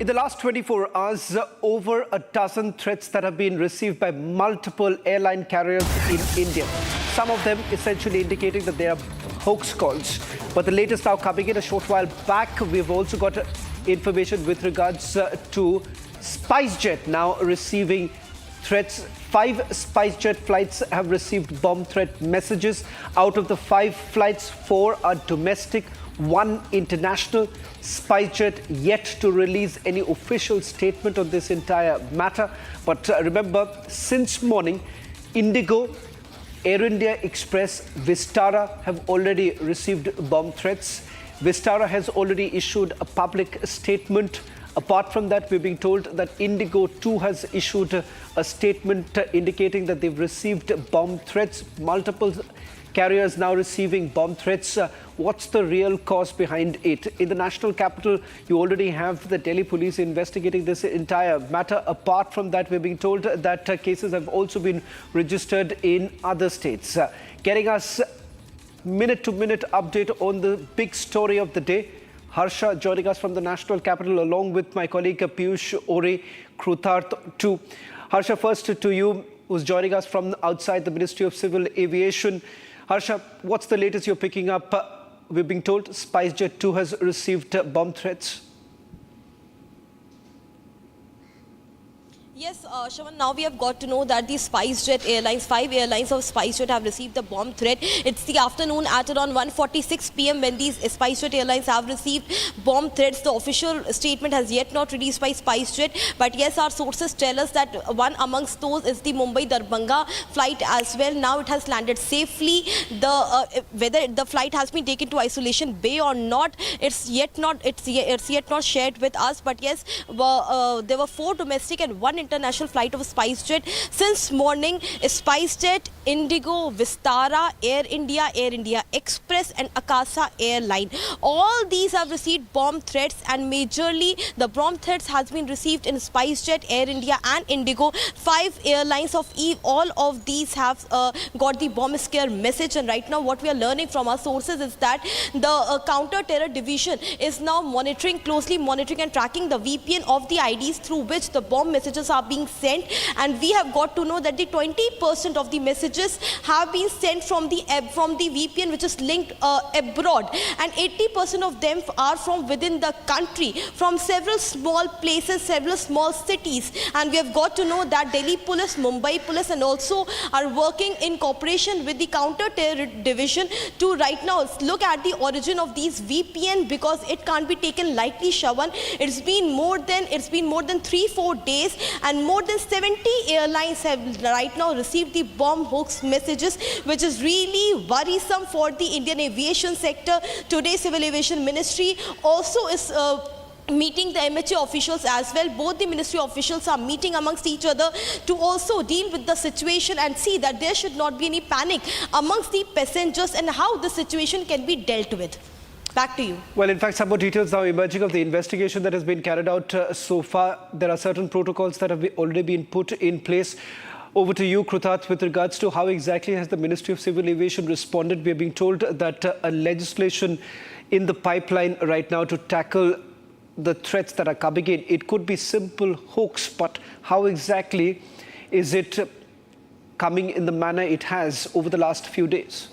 In the last 24 hours, over a dozen threats that have been received by multiple airline carriers in India. Some of them essentially indicating that they are hoax calls. But the latest now coming in a short while back, we've also got information with regards to SpiceJet now receiving threats. 5 SpiceJet flights have received bomb threat messages. Out of the 5 flights, 4 are domestic, 1 international. SpiceJet yet to release any official statement on this entire matter. But remember, since morning, Indigo, Air India Express, Vistara have already received bomb threats. Vistara has already issued a public statement. Apart from that, we're being told that Indigo too has issued a statement indicating that they've received bomb threats. Multiple carriers now receiving bomb threats. What's the real cause behind it? In the national capital, you already have the Delhi police investigating this entire matter. Apart from that, we're being told that cases have also been registered in other states. Getting us minute-to-minute update on the big story of the day. Harsha joining us from the national capital along with my colleague Piyush Ore Krutharth too. Harsha, first to you, who's joining us from outside the Ministry of Civil Aviation. Harsha, what's the latest you're picking up? We're being told SpiceJet 2 has received bomb threats. Yes, Shaman, now we have got to know that the SpiceJet airlines, 5 airlines of SpiceJet have received the bomb threat. It's the afternoon at around 1:46 p.m. when these SpiceJet airlines have received bomb threats. The official statement has yet not released by SpiceJet. But yes, our sources tell us that one amongst those is the Mumbai-Darbhanga flight as well. Now it has landed safely. Whether the flight has been taken to isolation bay or not, it's yet not shared with us. But yes, there were 4 domestic and 1 international flight of SpiceJet. Since morning, SpiceJet, Indigo, Vistara, Air India Express and Akasa airline. All these have received bomb threats, and majorly the bomb threats has been received in SpiceJet, Air India and Indigo. 5 airlines of all of these have got the bomb scare message, and right now what we are learning from our sources is that the counter-terror division is now closely monitoring and tracking the VPN of the IDs through which the bomb messages are being sent, and we have got to know that the 20% of the messages have been sent from the VPN which is linked abroad, and 80% of them are from within the country, from several small places, several small cities. And we have got to know that Delhi police, Mumbai police and also are working in cooperation with the counter-terror division to right now look at the origin of these VPN, because it can't be taken lightly, Shawan. It's been more than 3-4 days, and more than 70 airlines have right now received the bomb hoax messages, which is really worrisome for the Indian aviation sector. Today, Civil Aviation Ministry also is meeting the MHA officials as well. Both the ministry officials are meeting amongst each other to also deal with the situation and see that there should not be any panic amongst the passengers and how the situation can be dealt with. Back to you. Well, in fact, some more details now emerging of the investigation that has been carried out so far. There are certain protocols that have already been put in place. Over to you, Krutharth, with regards to how exactly has the Ministry of Civil Aviation responded. We are being told that a legislation in the pipeline right now to tackle the threats that are coming in. It could be simple hoax, but how exactly is it coming in the manner it has over the last few days?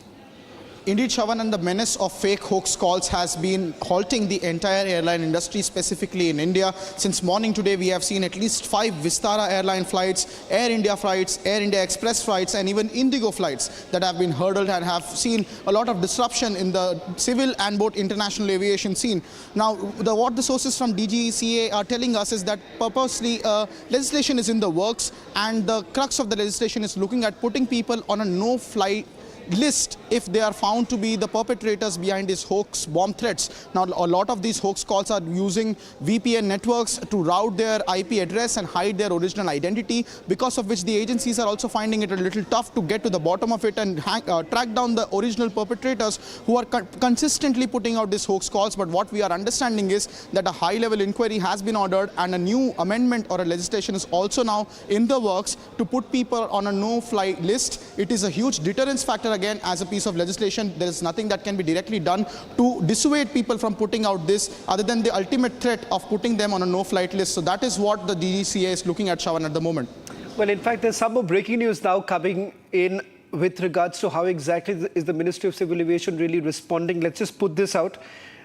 Indeed, Shawan, and the menace of fake hoax calls has been halting the entire airline industry, specifically in India. Since morning today, we have seen at least 5 Vistara airline flights, Air India flights, Air India Express flights, and even Indigo flights that have been hurdled and have seen a lot of disruption in the civil and both international aviation scene. Now, what the sources from DGCA are telling us is that purposely legislation is in the works, and the crux of the legislation is looking at putting people on a no-fly list if they are found to be the perpetrators behind these hoax bomb threats. Now, a lot of these hoax calls are using VPN networks to route their IP address and hide their original identity, because of which the agencies are also finding it a little tough to get to the bottom of it and track down the original perpetrators who are consistently putting out these hoax calls. But what we are understanding is that a high-level inquiry has been ordered, and a new amendment or a legislation is also now in the works to put people on a no-fly list. It is a huge deterrence factor again, as a piece of legislation, there is nothing that can be directly done to dissuade people from putting out this, other than the ultimate threat of putting them on a no-flight list. So that is what the DGCA is looking at, Shravan, at the moment. Well, in fact, there's some more breaking news now coming in with regards to how exactly is the Ministry of Civil Aviation really responding. Let's just put this out.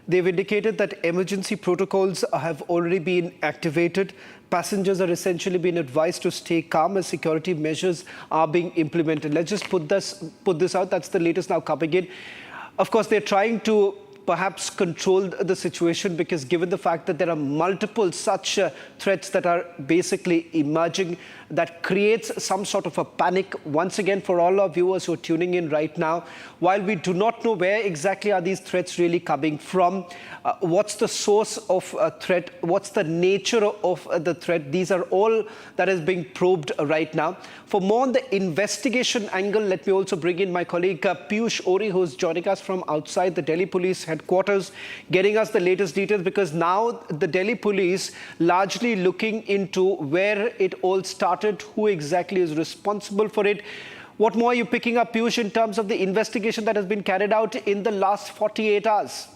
They've indicated that emergency protocols have already been activated. Passengers are essentially being advised to stay calm as security measures are being implemented. Let's just put this out. That's the latest now coming in. Of course, they're trying to perhaps control the situation, because given the fact that there are multiple such threats that are basically emerging, that creates some sort of a panic once again for all our viewers who are tuning in right now. While we do not know where exactly are these threats really coming from, what's the source of a threat, what's the nature of the threat, these are all that is being probed right now. For more on the investigation angle, let me also bring in my colleague Piyush Ori, who is joining us from outside the Delhi Police headquarters, getting us the latest details, because now the Delhi Police largely looking into where it all started, who exactly is responsible for it. What more are you picking up, Piyush, in terms of the investigation that has been carried out in the last 48 hours?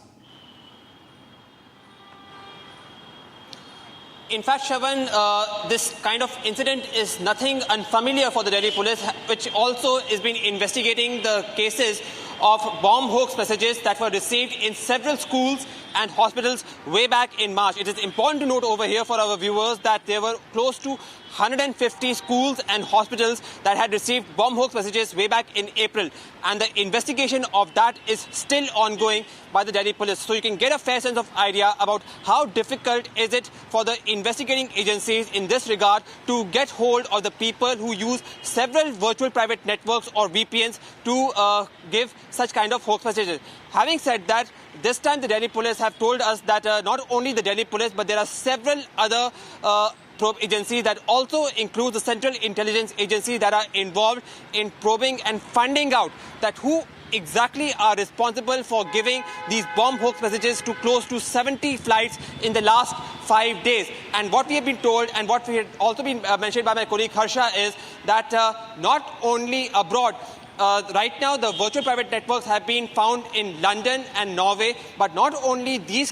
In fact, Shravan, this kind of incident is nothing unfamiliar for the Delhi Police, which also has been investigating the cases of bomb hoax messages that were received in several schools and hospitals way back in March. It is important to note over here for our viewers that there were close to 150 schools and hospitals that had received bomb hoax messages way back in April. And the investigation of that is still ongoing by the Delhi Police. So you can get a fair sense of idea about how difficult is it for the investigating agencies in this regard to get hold of the people who use several virtual private networks or VPNs to give such kind of hoax messages. Having said that, this time the Delhi Police have told us that not only the Delhi Police, but there are several other probe agencies that also include the Central Intelligence Agency that are involved in probing and finding out that who exactly are responsible for giving these bomb hoax messages to close to 70 flights in the last 5 days. And what we have been told, and what we had also been mentioned by my colleague Harsha, is that not only abroad, right now, the virtual private networks have been found in London and Norway, but not only these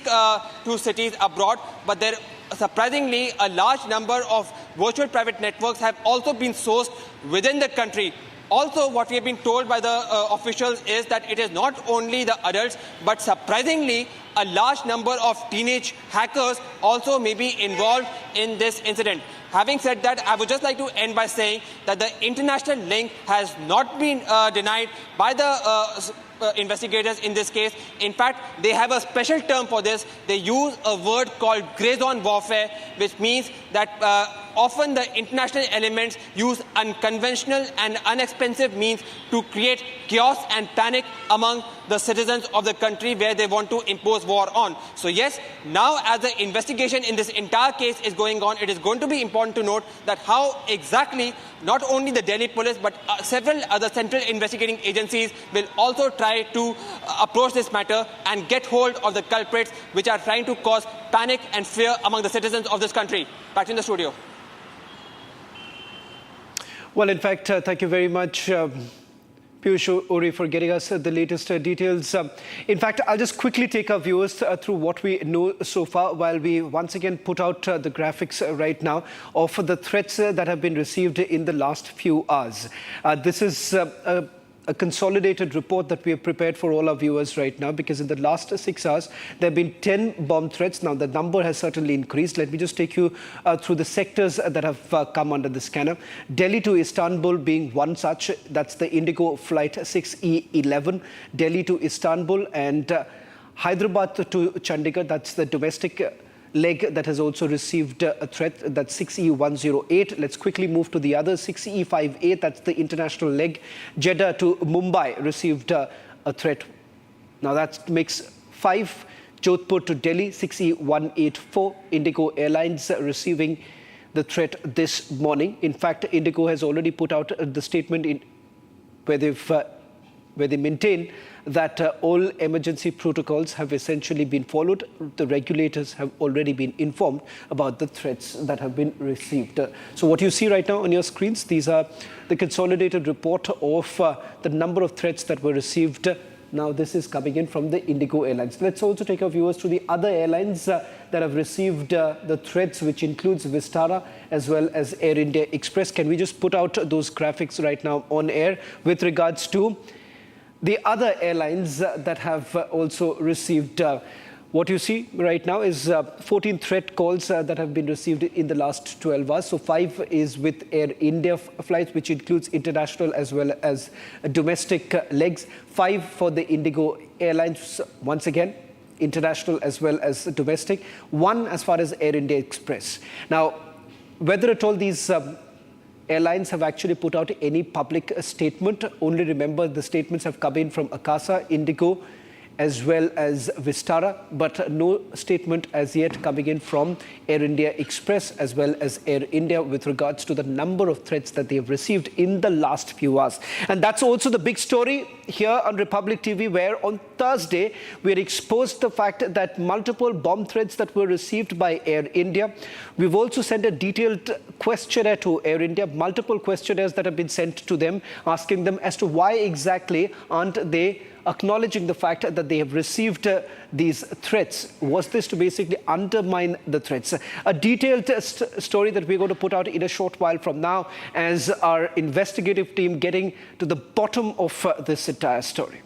two cities abroad, but there surprisingly a large number of virtual private networks have also been sourced within the country. Also, what we have been told by the officials is that it is not only the adults, but surprisingly, a large number of teenage hackers also may be involved in this incident. Having said that, I would just like to end by saying that the international link has not been denied by the investigators in this case. In fact, they have a special term for this. They use a word called gray zone warfare, which means that often the international elements use unconventional and inexpensive means to create chaos and panic among the citizens of the country where they want to impose war on. So yes, now as the investigation in this entire case is going on, it is going to be important to note that how exactly not only the Delhi Police but several other central investigating agencies will also try to approach this matter and get hold of the culprits which are trying to cause panic and fear among the citizens of this country. Back in the studio. Well, in fact, thank you very much, Piyush Ori, for getting us the latest details. In fact, I'll just quickly take our viewers through what we know so far while we once again put out the graphics right now of the threats that have been received in the last few hours. This is a consolidated report that we have prepared for all our viewers right now, because in the last 6 hours, there have been 10 bomb threats. Now, the number has certainly increased. Let me just take you through the sectors that have come under the scanner. Delhi to Istanbul being one such. That's the Indigo flight 6E11. Delhi to Istanbul, and Hyderabad to Chandigarh. That's the domestic leg that has also received a threat. That's 6E108. Let's quickly move to the other 6E58. That's the international leg. Jeddah to Mumbai received a threat. Now that makes 5. Jodhpur to Delhi, 6E184. Indigo Airlines receiving the threat this morning. In fact, Indigo has already put out the statement where they've where they maintain that all emergency protocols have essentially been followed. The regulators have already been informed about the threats that have been received. So what you see right now on your screens, these are the consolidated report of the number of threats that were received. Now this is coming in from the Indigo Airlines. Let's also take our viewers to the other airlines that have received the threats, which includes Vistara as well as Air India Express. Can we just put out those graphics right now on air with regards to the other airlines that have also received? What you see right now is 14 threat calls that have been received in the last 12 hours. So 5 is with Air India flights, which includes international as well as domestic legs. 5 for the Indigo Airlines, once again, international as well as domestic. 1 as far as Air India Express. Now, whether at all these airlines have actually put out any public statement, only remember the statements have come in from Akasa, Indigo, as well as Vistara, but no statement as yet coming in from Air India Express as well as Air India with regards to the number of threats that they have received in the last few hours. And that's also the big story here on Republic TV, where on Thursday we had exposed the fact that multiple bomb threats that were received by Air India. We've also sent a detailed questionnaire to Air India, multiple questionnaires that have been sent to them, asking them as to why exactly aren't they acknowledging the fact that they have received these threats. Was this to basically undermine the threats? A detailed story that we're going to put out in a short while from now as our investigative team getting to the bottom of this entire story.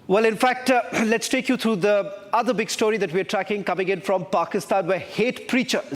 Well, in fact, let's take you through the other big story that we're tracking coming in from Pakistan, where hate preachers